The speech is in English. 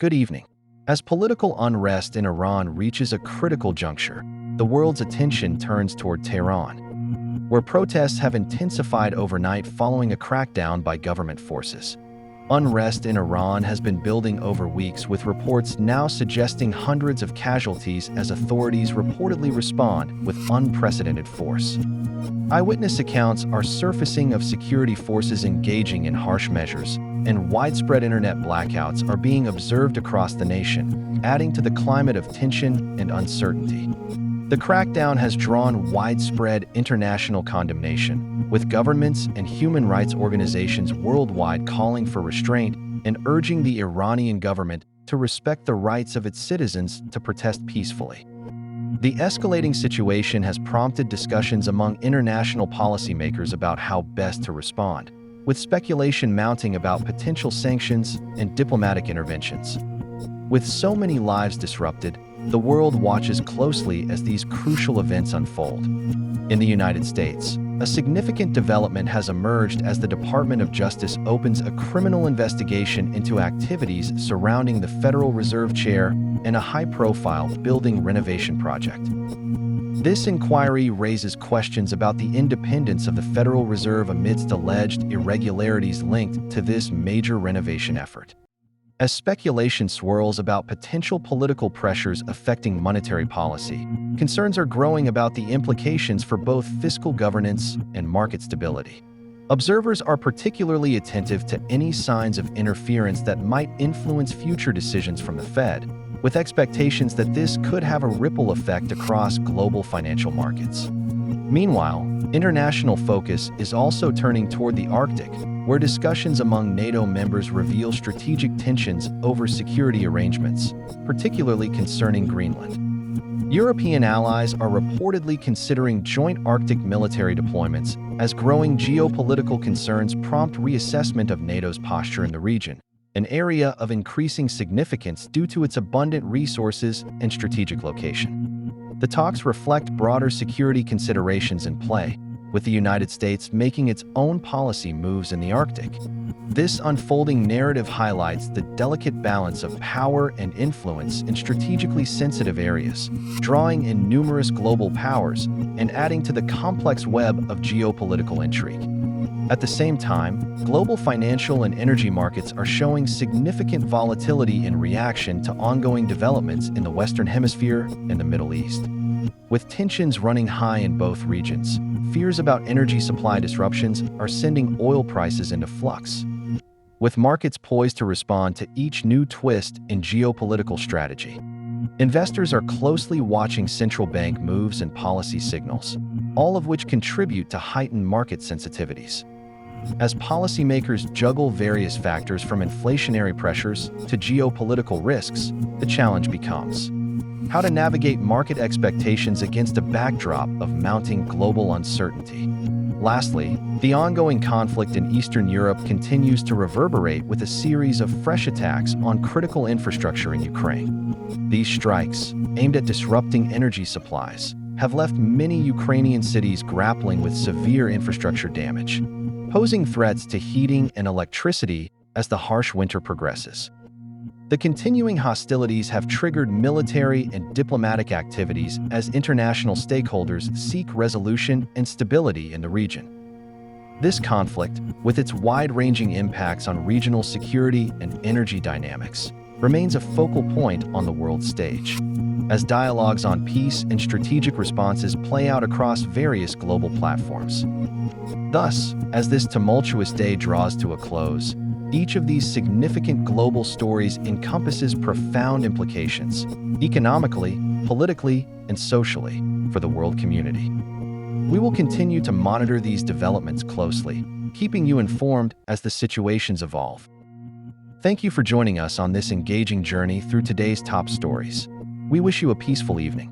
Good evening. As political unrest in Iran reaches a critical juncture, the world's attention turns toward Tehran, where protests have intensified overnight following a crackdown by government forces. Unrest in Iran has been building over weeks, with reports now suggesting hundreds of casualties as authorities reportedly respond with unprecedented force. Eyewitness accounts are surfacing of security forces engaging in harsh measures, and widespread internet blackouts are being observed across the nation, adding to the climate of tension and uncertainty. The crackdown has drawn widespread international condemnation, with governments and human rights organizations worldwide calling for restraint and urging the Iranian government to respect the rights of its citizens to protest peacefully. The escalating situation has prompted discussions among international policymakers about how best to respond, with speculation mounting about potential sanctions and diplomatic interventions. With so many lives disrupted, the world watches closely as these crucial events unfold. In the United States, a significant development has emerged as the Department of Justice opens a criminal investigation into activities surrounding the Federal Reserve Chair and a high-profile building renovation project. This inquiry raises questions about the independence of the Federal Reserve amidst alleged irregularities linked to this major renovation effort. As speculation swirls about potential political pressures affecting monetary policy, concerns are growing about the implications for both fiscal governance and market stability. Observers are particularly attentive to any signs of interference that might influence future decisions from the Fed, with expectations that this could have a ripple effect across global financial markets. Meanwhile, international focus is also turning toward the Arctic, where discussions among NATO members reveal strategic tensions over security arrangements, particularly concerning Greenland. European allies are reportedly considering joint Arctic military deployments as growing geopolitical concerns prompt reassessment of NATO's posture in the region, an area of increasing significance due to its abundant resources and strategic location. The talks reflect broader security considerations in play, with the United States making its own policy moves in the Arctic. This unfolding narrative highlights the delicate balance of power and influence in strategically sensitive areas, drawing in numerous global powers and adding to the complex web of geopolitical intrigue. At the same time, global financial and energy markets are showing significant volatility in reaction to ongoing developments in the Western Hemisphere and the Middle East. With tensions running high in both regions, fears about energy supply disruptions are sending oil prices into flux. With markets poised to respond to each new twist in geopolitical strategy, investors are closely watching central bank moves and policy signals, all of which contribute to heightened market sensitivities. As policymakers juggle various factors from inflationary pressures to geopolitical risks, the challenge becomes how to navigate market expectations against a backdrop of mounting global uncertainty. Lastly, the ongoing conflict in Eastern Europe continues to reverberate with a series of fresh attacks on critical infrastructure in Ukraine. These strikes, aimed at disrupting energy supplies, have left many Ukrainian cities grappling with severe infrastructure damage, posing threats to heating and electricity as the harsh winter progresses. The continuing hostilities have triggered military and diplomatic activities as international stakeholders seek resolution and stability in the region. This conflict, with its wide-ranging impacts on regional security and energy dynamics, remains a focal point on the world stage, as dialogues on peace and strategic responses play out across various global platforms. Thus, as this tumultuous day draws to a close, each of these significant global stories encompasses profound implications, economically, politically, and socially, for the world community. We will continue to monitor these developments closely, keeping you informed as the situations evolve. Thank you for joining us on this engaging journey through today's top stories. We wish you a peaceful evening.